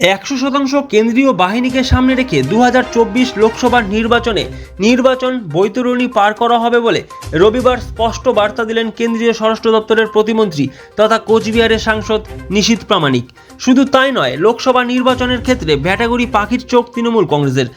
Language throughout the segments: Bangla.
100% কেন্দ্রীয় বাহিনীকে সামনে রেখে 2024 লোকসভা নির্বাচন বৈতরণী পার করা হবে বলে রবিবার স্পষ্ট বার্তা দিলেন কেন্দ্রীয় স্বরাষ্ট্র দপ্তরের প্রতিমন্ত্রী তথা কোচবিহারের সাংসদ নিশীথ প্রামাণিক। শুধু তাই নয়, লোকসভা নির্বাচনের ক্ষেত্রে ভ্যাটাগুড়ি পাখির চোখ তৃণমূল কংগ্রেসের।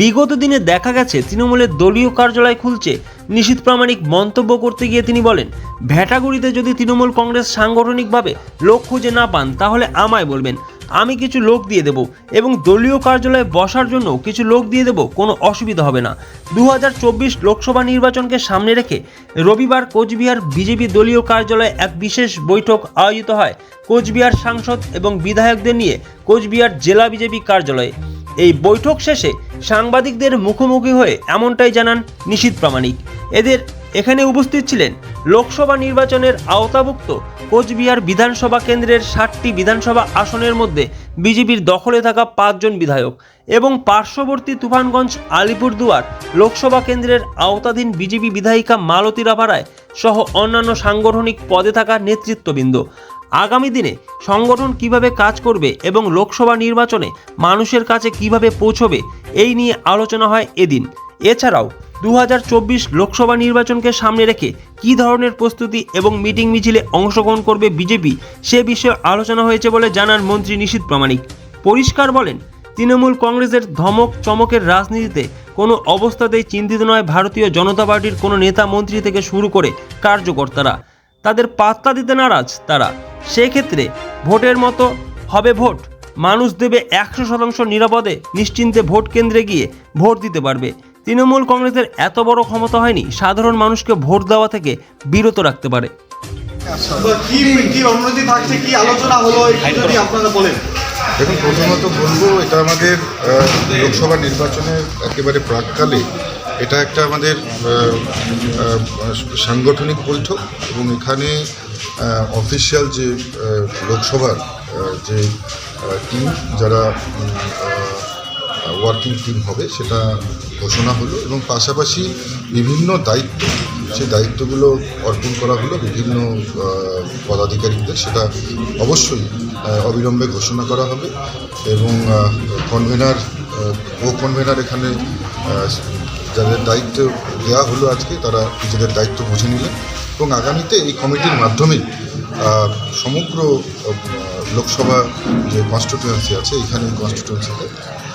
বিগত দিনে দেখা গেছে তৃণমূলের দলীয় কার্যালয় খুলছে। নিশীথ প্রামাণিক মন্তব্য করতে গিয়ে তিনি বলেন, ভ্যাটাগুড়িতে যদি তৃণমূল কংগ্রেস সাংগঠনিকভাবে লোক খুঁজে না পান তাহলে আমায় বলবেন, আমি কিছু লোক দিয়ে দেব এবং দলীয় কার্যালয়ে বসার জন্য কিছু লোক দিয়ে দেব, কোনো অসুবিধা হবে না। 2024 লোকসভা নির্বাচনকে সামনে রেখে রবিবার কোচবিহার বিজেপি দলীয় কার্যালয়ে এক বিশেষ বৈঠক আয়োজিত হয় কোচবিহার সাংসদ এবং বিধায়কদের নিয়ে কোচবিহার জেলা বিজেপি কার্যালয়ে। এই বৈঠক শেষে সাংবাদিকদের মুখোমুখি হয়ে এমনটাই জানান নিশীথ প্রামাণিক। এখানে উপস্থিত ছিলেন লোকসভা নির্বাচনের আওতাভুক্ত কোচবিহার বিধানসভা কেন্দ্রের 60টি বিধানসভা আসনের মধ্যে বিজেপির দখলে থাকা 5 জন বিধায়ক এবং পার্শ্ববর্তী তুফানগঞ্জ আলিপুরদুয়ার লোকসভা কেন্দ্রের আওতাধীন বিজেপি বিধায়িকা মালতী রাভা রায় সহ অন্যান্য সাংগঠনিক পদে থাকা নেতৃত্ববৃন্দ। আগামী দিনে সংগঠন কিভাবে কাজ করবে এবং লোকসভা নির্বাচনে মানুষের কাছে কিভাবে পৌঁছবে, এই নিয়ে আলোচনা হয় এদিন। এছাড়াও 2024 লোকসভা নির্বাচনকে সামনে রেখে কী ধরনের প্রস্তুতি এবং মিটিং মিছিলে অংশগ্রহণ করবে বিজেপি, সে বিষয়ে আলোচনা হয়েছে বলে জানান মন্ত্রী নিশীথ প্রামাণিক। পরিষ্কার বলেন, তৃণমূল কংগ্রেসের ধমক চমকের রাজনীতিতে কোনো অবস্থাতেই চিন্তিত নয় ভারতীয় জনতা পার্টির কোনো নেতা মন্ত্রী থেকে শুরু করে কার্যকর্তারা। তাদের পাত্তা দিতে নারাজ তারা। সেক্ষেত্রে ভোটের মতো হবে ভোট, মানুষ দেবে 100% নিরাপদে নিশ্চিন্তে ভোট কেন্দ্রে গিয়ে ভোট দিতে পারবে। তৃণমূল কংগ্রেসের এত বড় ক্ষমতা হয়নি সাধারণ মানুষকে ভোট দেওয়া থেকে বিরত রাখতে পারে। দেখুন, প্রথমত বলবো, এটা আমাদের লোকসভা নির্বাচনের একেবারে প্রাককালে এটা একটা আমাদের সাংগঠনিক বৈঠক এবং এখানে অফিসিয়াল যে লোকসভার যে টিম, যারা ওয়ার্কিং টিম হবে সেটা ঘোষণা হলো এবং পাশাপাশি বিভিন্ন দায়িত্ব, সেই দায়িত্বগুলো অর্পণ করা হলো বিভিন্ন পদাধিকারীদের। সেটা অবশ্যই অবিলম্বে ঘোষণা করা হবে এবং কনভেনার এখানে যাদের দায়িত্ব দেওয়া হলো আজকে, তারা নিজেদের দায়িত্ব বুঝে নিলেন এবং আগামীতে এই কমিটির মাধ্যমেই সমগ্র লোকসভা যে কনস্টিটিউয়েন্সি আছে, এখানে কনস্টিটিউয়েন্সিতে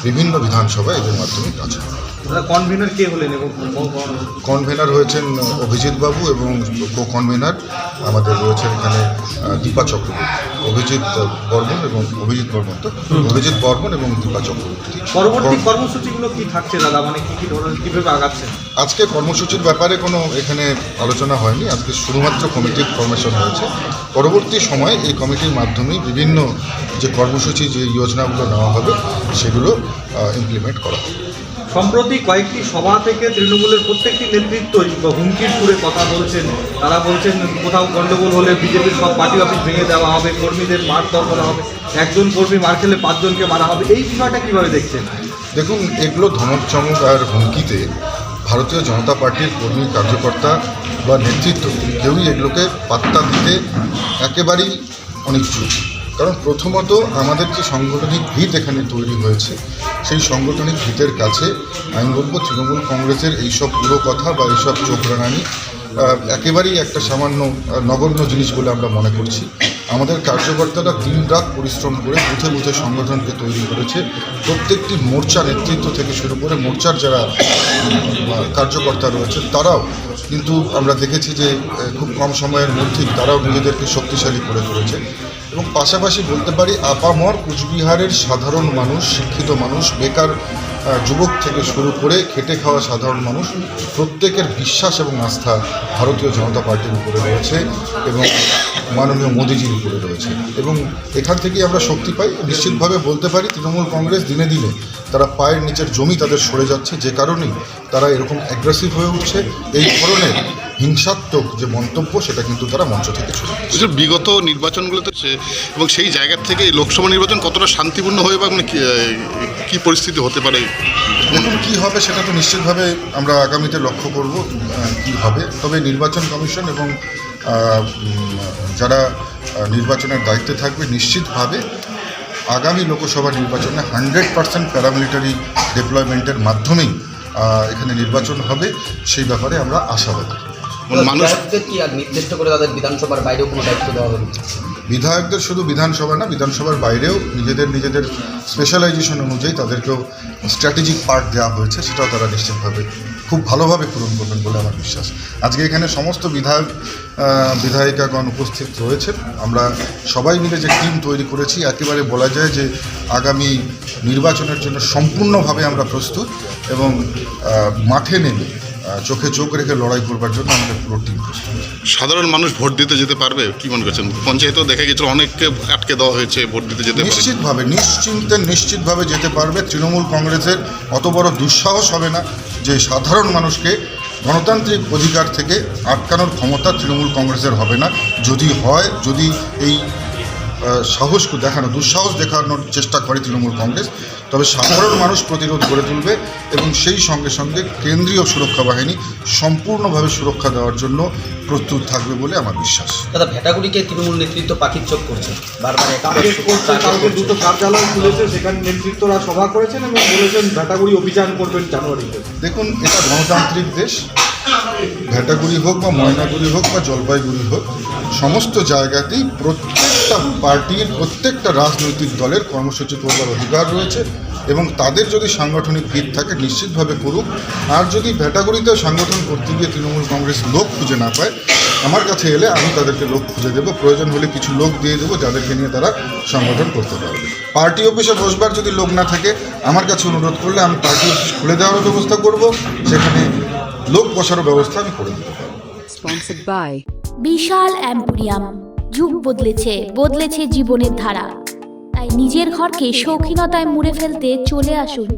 বিভিন্ন বিধানসভা এদের মাধ্যমে কাজ হবে। কনভেনার কে হলেন? কনভেনার হয়েছেন অভিজিৎ বাবু এবং কো কনভেনার আমাদের রয়েছেন এখানে দীপা চক্রবর্তী, অভিজিৎ বর্মন এবং দীপা চক্রবর্তী। পরবর্তী কর্মসূচিগুলো কি থাকছে দাদা, মানে কি ধরনের, কিভাবে আগাচ্ছেন? আজকে কর্মসূচির ব্যাপারে কোনো এখানে আলোচনা হয়নি। আজকে শুধুমাত্র কমিটির ফরমেশন হয়েছে। পরবর্তী সময়ে এই কমিটির মাধ্যমেই বিভিন্ন যে কর্মসূচি, যে যোজনাগুলো নেওয়া হবে সেগুলো ইমপ্লিমেন্ট করা হবে। সম্প্রতি কয়েকটি সভা থেকে তৃণমূলের প্রত্যেকটি নেতৃত্বই হুমকির সুরে কথা বলছেন। তারা বলছেন কোথাও গণ্ডগোল হলে বিজেপির সব পার্টি অফিস ভেঙে দেওয়া হবে, কর্মীদের মারধর করা হবে, একজন কর্মী মার খেলে 5 জনকে মারা হবে। এই বিষয়টা কীভাবে দেখছেন? দেখুন, এগুলো ধমক চমক আর হুমকিতে ভারতীয় জনতা পার্টির কর্মী, কার্যকর্তা বা নেতৃত্ব কেউই এগুলোকে পাত্তা দিতে একেবারেই অনিচ্ছুক। কারণ প্রথমত আমাদের যে সাংগঠনিক ভিত এখানে তৈরি হয়েছে, সেই সাংগঠনিক ভিতের কাছে আমি বলবো তৃণমূল কংগ্রেসের এইসব পুরো কথা বা এইসব চোখ রাঙানি একেবারেই একটা সামান্য নগণ্য জিনিস বলে আমরা মনে করছি। আমাদের কার্যকর্তারা দিনরাত পরিশ্রম করে বুথে বুথে সংগঠনকে তৈরি করেছে। প্রত্যেকটি মোর্চা নেতৃত্ব থেকে শুরু করে মোর্চার যারা কার্যকর্তা রয়েছে তারাও কিন্তু আমরা দেখেছি যে খুব কম সময়ের মধ্যেই তারাও নিজেদেরকে শক্তিশালী করে তুলেছে। এবং পাশাপাশি বলতে পারি আপামর কোচবিহারের সাধারণ মানুষ, শিক্ষিত মানুষ, বেকার যুবক থেকে শুরু করে খেটে খাওয়া সাধারণ মানুষ, প্রত্যেকের বিশ্বাস এবং আস্থা ভারতীয় জনতা পার্টির উপরে রয়েছে এবং মাননীয় মোদিজির উপরে রয়েছে এবং এখান থেকেই আমরা শক্তি পাই। নিশ্চিতভাবে বলতে পারি তৃণমূল কংগ্রেস দিনে দিনে তারা পায়ের নিচের জমি তাদের সরে যাচ্ছে, যে কারণেই তারা এরকম অ্যাগ্রেসিভ হয়ে উঠছে। এই ধরনের হিংসাত্মক যে মন্তব্য, সেটা কিন্তু তারা মঞ্চ থেকে শুরু করছে। বিগত নির্বাচনগুলোতে এবং সেই জায়গা থেকে লোকসভা নির্বাচন কতটা শান্তিপূর্ণ হয়ে বা কী পরিস্থিতি হতে পারে? দেখুন, কী হবে সেটা তো নিশ্চিতভাবে আমরা আগামীতে লক্ষ্য করব কী হবে। তবে নির্বাচন কমিশন এবং যারা নির্বাচনের দায়িত্বে থাকবে নিশ্চিতভাবে আগামী লোকসভা নির্বাচনে 100% প্যারামিলিটারি ডিপ্লয়মেন্টের মাধ্যমেই এখানে নির্বাচন হবে, সেই ব্যাপারে আমরা আশাবাদী। মানুষ বিধায়কদের কি আর নির্দিষ্ট করে তাদের বিধানসভার বাইরেও কোনো দায়িত্ব দেওয়া হবে? বিধায়কদের শুধু বিধানসভা না, বিধানসভার বাইরেও নিজেদের স্পেশালাইজেশন অনুযায়ী তাদেরকেও স্ট্র্যাটেজিক পার্ট দেওয়া হয়েছে, সেটাও তারা নিশ্চিতভাবে খুব ভালোভাবে পূরণ করবেন বলে আমার বিশ্বাস। আজকে এখানে সমস্ত বিধায়িকাগণ উপস্থিত রয়েছেন। আমরা সবাই মিলে যে টিম তৈরি করেছি, একেবারে বলা যায় যে আগামী নির্বাচনের জন্য সম্পূর্ণভাবে আমরা প্রস্তুত এবং মাঠে নেমে চোখে চোখ রেখে লড়াই করবার জন্য আমাদের পুরো টিম প্রস্তুত। সাধারণ মানুষ ভোট দিতে যেতে পারবে কি মনে করছেন? পঞ্চায়েতেও দেখা গেছিল অনেককে আটকে দেওয়া হয়েছে, ভোট দিতে যেতে পারে। নিশ্চিতভাবে যেতে পারবে। তৃণমূল কংগ্রেসের অত বড় দুঃসাহস হবে না যে সাধারণ মানুষকে গণতান্ত্রিক অধিকার থেকে আটকানোর ক্ষমতা তৃণমূল কংগ্রেসের হবে না। যদি এই দুঃসাহস দেখানোর চেষ্টা করে তৃণমূল কংগ্রেস, তবে সাধারণ মানুষ প্রতিরোধ গড়ে তুলবে এবং সেই সঙ্গে সঙ্গে কেন্দ্রীয় সুরক্ষা বাহিনী সম্পূর্ণভাবে সুরক্ষা দেওয়ার জন্য প্রস্তুত থাকবে বলে আমার বিশ্বাস। দাদা, ভেটাগুড়িকে তৃণমূল নেতৃত্ব পাখির করছে, বারবার কালকে দুটো কার্যালয় খুলেছে, সেখানে নেতৃত্বরা সভা করেছেন এবং বলেছেন ভেটাগুড়ি অভিযান করবেন জানুয়ারিতে। দেখুন, এটা গণতান্ত্রিক দেশ। ভেটাগুড়ি হোক বা ময়নাগুড়ি হোক বা জলপাইগুড়ি হোক, সমস্ত জায়গাতেই প্রত্যেকটা পার্টির, প্রত্যেকটা রাজনৈতিক দলের কর্মসূচি করবার অধিকার রয়েছে এবং তাদের যদি সাংগঠনিক ভিত থাকে নিশ্চিতভাবে করুক। আর যদি ভেটাগুড়িতে সংগঠন করতে গিয়ে তৃণমূল কংগ্রেস লোক খুঁজে না পায়, আমার কাছে এলে আমি তাদেরকে লোক খুঁজে দেবো, প্রয়োজন হলে কিছু লোক দিয়ে দেবো যাদেরকে নিয়ে তারা সংগঠন করতে পারবে। পার্টি অফিসে বসবার যদি লোক না থাকে, আমার কাছে অনুরোধ করলে আমি পার্টি অফিস খুলে দেওয়ারও ব্যবস্থা করব, সেখানে লোক বসারও ব্যবস্থা আমি করে দিতে পারবো। বিশাল এম্পোরিয়াম, যুগ বদলেছে জীবনের ধারা। তাই নিজের ঘরকে শৌখিনতায় মুড়ে ফেলতে চলে আসুন।